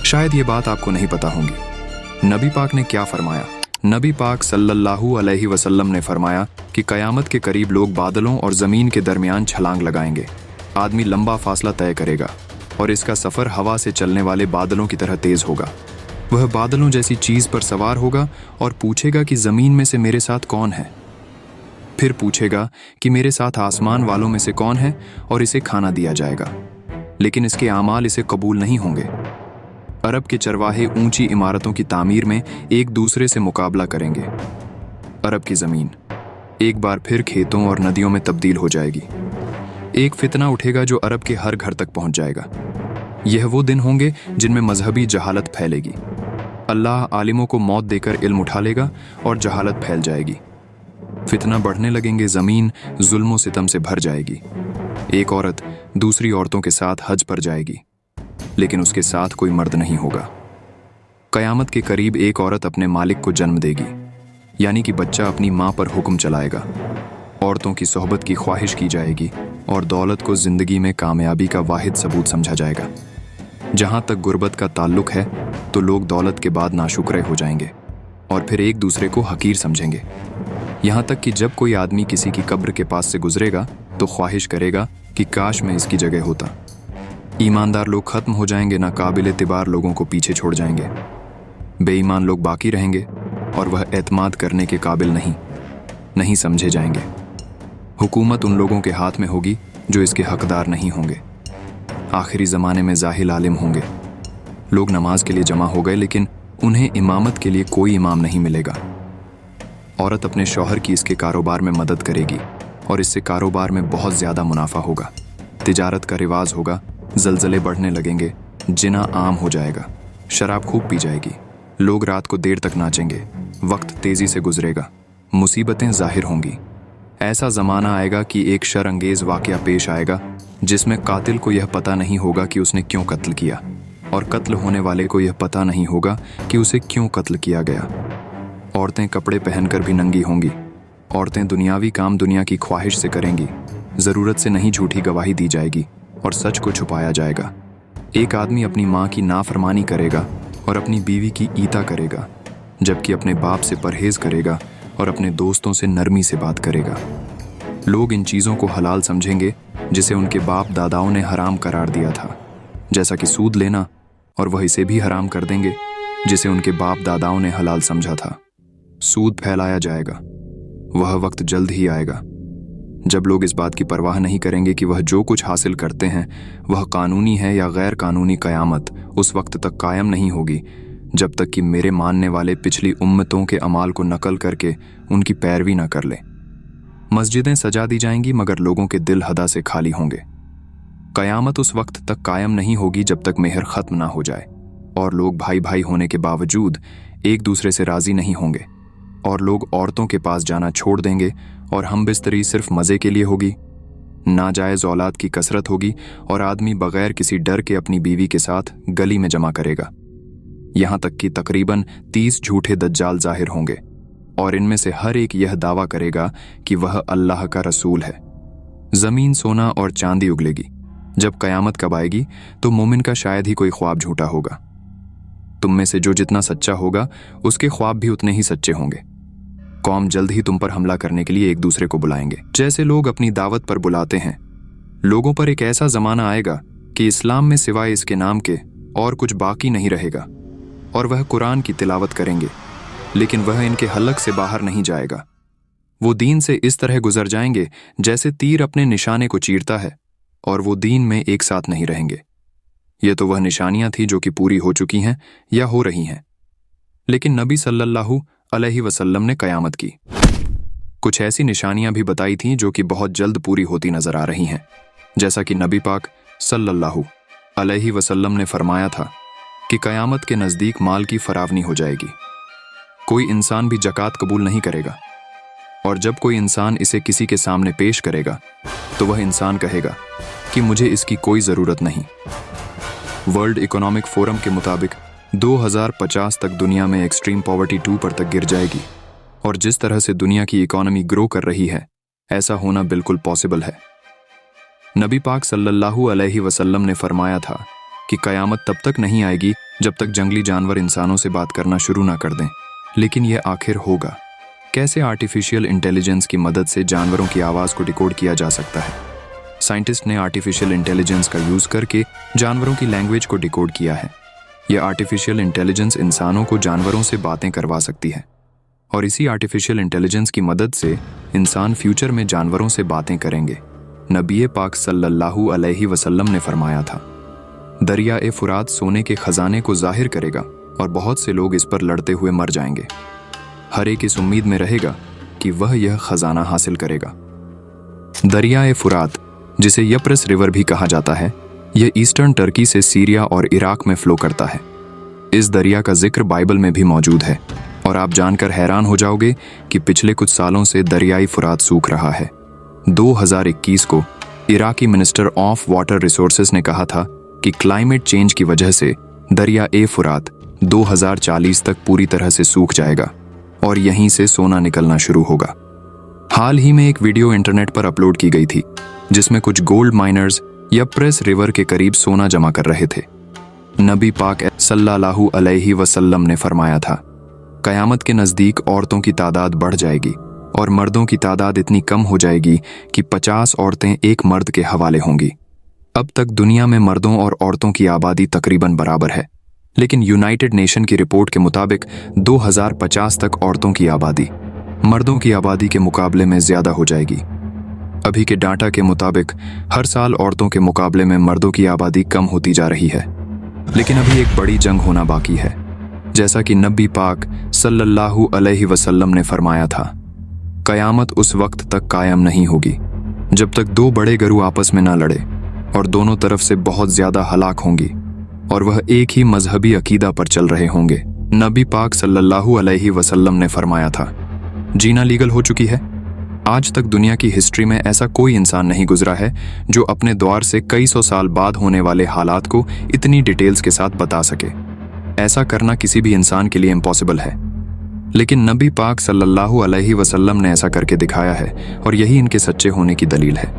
शायद ये बात आपको नहीं पता होगी। नबी पाक ने क्या फरमाया? नबी पाक सल्लल्लाहु अलैहि वसल्लम ने फरमाया कि क़यामत के करीब लोग बादलों और ज़मीन के दरमियान छलांग लगाएंगे। आदमी लंबा फासला तय करेगा और इसका सफ़र हवा से चलने वाले बादलों की तरह तेज़ होगा। वह बादलों जैसी चीज़ पर सवार होगा और पूछेगा कि ज़मीन में से मेरे साथ कौन है। फिर पूछेगा कि मेरे साथ आसमान वालों में से कौन है, और इसे खाना दिया जाएगा, लेकिन इसके आमाल इसे कबूल नहीं होंगे। अरब के चरवाहे ऊंची इमारतों की तामीर में एक दूसरे से मुकाबला करेंगे। अरब की ज़मीन एक बार फिर खेतों और नदियों में तब्दील हो जाएगी। एक फितना उठेगा जो अरब के हर घर तक पहुंच जाएगा। यह वो दिन होंगे जिनमें मजहबी जहालत फैलेगी। अल्लाह आलिमों को मौत देकर इल्म उठा लेगा और जहालत फैल जाएगी। फितना बढ़ने लगेंगे, ज़मीन जुल्म व सितम से भर जाएगी। एक औरत दूसरी औरतों के साथ हज पर जाएगी, लेकिन उसके साथ कोई मर्द नहीं होगा। क़यामत के करीब एक औरत अपने मालिक को जन्म देगी, यानी कि बच्चा अपनी माँ पर हुक्म चलाएगा। औरतों की सोहबत की ख्वाहिश की जाएगी और दौलत को ज़िंदगी में कामयाबी का वाहिद सबूत समझा जाएगा। जहाँ तक गुर्बत का ताल्लुक है तो लोग दौलत के बाद नाशुक्रे हो जाएंगे और फिर एक दूसरे को हकीर समझेंगे। यहाँ तक कि जब कोई आदमी किसी की कब्र के पास से गुजरेगा तो ख्वाहिश करेगा कि काश मैं इसकी जगह होता। ईमानदार लोग खत्म हो जाएंगे, ना काबिल एतिबार लोगों को पीछे छोड़ जाएंगे। बेईमान लोग बाकी रहेंगे और वह एतमाद करने के काबिल नहीं समझे जाएंगे। हुकूमत उन लोगों के हाथ में होगी जो इसके हकदार नहीं होंगे। आखिरी ज़माने में जाहिल आलिम होंगे। लोग नमाज के लिए जमा हो गए, लेकिन उन्हें इमामत के लिए कोई इमाम नहीं मिलेगा। औरत अपने शौहर की इसके कारोबार में मदद करेगी और इससे कारोबार में बहुत ज़्यादा मुनाफा होगा। तिजारत का रिवाज होगा, ज़लज़ले बढ़ने लगेंगे, जिना आम हो जाएगा, शराब खूब पी जाएगी, लोग रात को देर तक नाचेंगे, वक्त तेज़ी से गुजरेगा, मुसीबतें ज़ाहिर होंगी। ऐसा ज़माना आएगा कि एक शर्अंगेज़ वाक़या पेश आएगा जिसमें कातिल को यह पता नहीं होगा कि उसने क्यों कत्ल किया, और कत्ल होने वाले को यह पता नहीं होगा कि उसे क्यों कत्ल किया गया। औरतें कपड़े पहनकर भी नंगी होंगी। औरतें दुनियावी काम दुनिया की ख्वाहिश से करेंगी। ज़रूरत से नहीं झूठी गवाही दी जाएगी और सच को छुपाया जाएगा। एक आदमी अपनी माँ की नाफरमानी करेगा और अपनी बीवी की ईता करेगा, जबकि अपने बाप से परहेज़ करेगा और अपने दोस्तों से नरमी से बात करेगा। लोग इन चीज़ों को हलाल समझेंगे जिसे उनके बाप दादाओं ने हराम करार दिया था, जैसा कि सूद लेना, और वह इसे भी हराम कर देंगे जिसे उनके बाप दादाओं ने हलाल समझा था। सूद फैलाया जाएगा। वह वक्त जल्द ही आएगा जब लोग इस बात की परवाह नहीं करेंगे कि वह जो कुछ हासिल करते हैं वह कानूनी है या गैर कानूनी। क़यामत उस वक्त तक कायम नहीं होगी जब तक कि मेरे मानने वाले पिछली उम्मतों के अमाल को नकल करके उनकी पैरवी न कर ले। मस्जिदें सजा दी जाएंगी मगर लोगों के दिल हदा से खाली होंगे। क़यामत उस वक्त तक कायम नहीं होगी जब तक मेहर ख़त्म ना हो जाए, और लोग भाई भाई होने के बावजूद एक दूसरे से राज़ी नहीं होंगे, और लोग औरतों के पास जाना छोड़ देंगे और हम बिस्तरी सिर्फ मज़े के लिए होगी। नाजायज़ औलाद की कसरत होगी और आदमी बग़ैर किसी डर के अपनी बीवी के साथ गली में जमा करेगा। यहाँ तक कि तकरीबन 30 झूठे दज्जाल ज़ाहिर होंगे और इनमें से हर एक यह दावा करेगा कि वह अल्लाह का रसूल है। ज़मीन सोना और चांदी उगलेगी। जब क़यामत कब आएगी तो मोमिन का शायद ही कोई ख्वाब झूठा होगा। तुम में से जो जितना सच्चा होगा उसके ख्वाब भी उतने ही सच्चे होंगे। कौम जल्द ही तुम पर हमला करने के लिए एक दूसरे को बुलाएंगे, जैसे लोग अपनी दावत पर बुलाते हैं। लोगों पर एक ऐसा ज़माना आएगा कि इस्लाम में सिवाय इसके नाम के और कुछ बाकी नहीं रहेगा, और वह कुरान की तिलावत करेंगे, लेकिन वह इनके हलक से बाहर नहीं जाएगा। वो दीन से इस तरह गुजर जाएंगे जैसे तीर अपने निशाने को चीरता है, और वो दीन में एक साथ नहीं रहेंगे। ये तो वह निशानियां थी जो कि पूरी हो चुकी हैं या हो रही हैं, लेकिन नबी सल्लल्लाहु अलैहि वसल्लम ने क़यामत की कुछ ऐसी निशानियां भी बताई थीं जो कि बहुत जल्द पूरी होती नजर आ रही हैं। जैसा कि नबी पाक सल्लल्लाहु अलैहि वसल्लम ने फरमाया था कि क़यामत के नज़दीक माल की फरावनी हो जाएगी। कोई इंसान भी ज़कात कबूल नहीं करेगा, और जब कोई इंसान इसे किसी के सामने पेश करेगा तो वह इंसान कहेगा कि मुझे इसकी कोई ज़रूरत नहीं। वर्ल्ड इकोनॉमिक फोरम के मुताबिक 2050 तक दुनिया में एक्सट्रीम पॉवर्टी 2 पर तक गिर जाएगी, और जिस तरह से दुनिया की इकोनॉमी ग्रो कर रही है ऐसा होना बिल्कुल पॉसिबल है। नबी पाक सल्लल्लाहु अलैहि वसल्लम ने फरमाया था कि कयामत तब तक नहीं आएगी जब तक जंगली जानवर इंसानों से बात करना शुरू ना कर दें, लेकिन यह आखिर होगा। कैसे आर्टिफिशियल इंटेलिजेंस की मदद से जानवरों की आवाज़ को डिकोड किया जा सकता है? साइंटिस्ट ने आर्टिफिशियल इंटेलिजेंस का यूज़ करके जानवरों की लैंग्वेज को डिकोड किया है। यह आर्टिफिशियल इंटेलिजेंस इंसानों को जानवरों से बातें करवा सकती है, और इसी आर्टिफिशियल इंटेलिजेंस की मदद से इंसान फ्यूचर में जानवरों से बातें करेंगे। नबी पाक सल्लल्लाहु अलैहि वसल्लम ने फरमाया था, दरिया ए फुरात सोने के खजाने को जाहिर करेगा और बहुत से लोग इस पर लड़ते हुए मर जाएंगे। हर एक इस उम्मीद में रहेगा कि वह यह खजाना हासिल करेगा। दरिया ए फुरात, जिसे यप्रस रिवर भी कहा जाता है, यह ईस्टर्न टर्की से सीरिया और इराक में फ्लो करता है। इस दरिया का जिक्र बाइबल में भी मौजूद है, और आप जानकर हैरान हो जाओगे कि पिछले कुछ सालों से दरियाई फुरात सूख रहा है। 2021 को Iraqi minister of water resources ने कहा था कि क्लाइमेट चेंज की वजह से दरिया ए फुरात 2040 तक पूरी तरह से सूख जाएगा और यहीं से सोना निकलना शुरू होगा। हाल ही में एक वीडियो इंटरनेट पर अपलोड की गई थी जिसमें कुछ गोल्ड माइनर्स यप्रेस रिवर के करीब सोना जमा कर रहे थे। नबी पाक सल्लल्लाहु अलैहि वसल्लम ने फरमाया था, कयामत के नज़दीक औरतों की तादाद बढ़ जाएगी और मर्दों की तादाद इतनी कम हो जाएगी कि 50 औरतें एक मर्द के हवाले होंगी। अब तक दुनिया में मर्दों और औरतों की आबादी तकरीबन बराबर है, लेकिन यूनाइटेड नेशन की रिपोर्ट के मुताबिक 2050 तक औरतों की आबादी मर्दों की आबादी के मुकाबले में ज़्यादा हो जाएगी। अभी के डाटा के मुताबिक हर साल औरतों के मुकाबले में मर्दों की आबादी कम होती जा रही है, लेकिन अभी एक बड़ी जंग होना बाकी है। जैसा कि नबी पाक सल्लल्लाहु अलैहि वसल्लम ने फरमाया था, कयामत उस वक्त तक कायम नहीं होगी जब तक दो बड़े गरू आपस में ना लड़े और दोनों तरफ से बहुत ज्यादा हलाक होंगी और वह एक ही मजहबी अकीदा पर चल रहे होंगे। नबी पाक सल्लल्लाहु अलैहि वसल्लम ने फरमाया था, जीना लीगल हो चुकी है। आज तक दुनिया की हिस्ट्री में ऐसा कोई इंसान नहीं गुजरा है जो अपने द्वार से कई सौ साल बाद होने वाले हालात को इतनी डिटेल्स के साथ बता सके। ऐसा करना किसी भी इंसान के लिए इम्पॉसिबल है, लेकिन नबी पाक सल्लल्लाहु अलैहि वसल्लम ने ऐसा करके दिखाया है और यही इनके सच्चे होने की दलील है।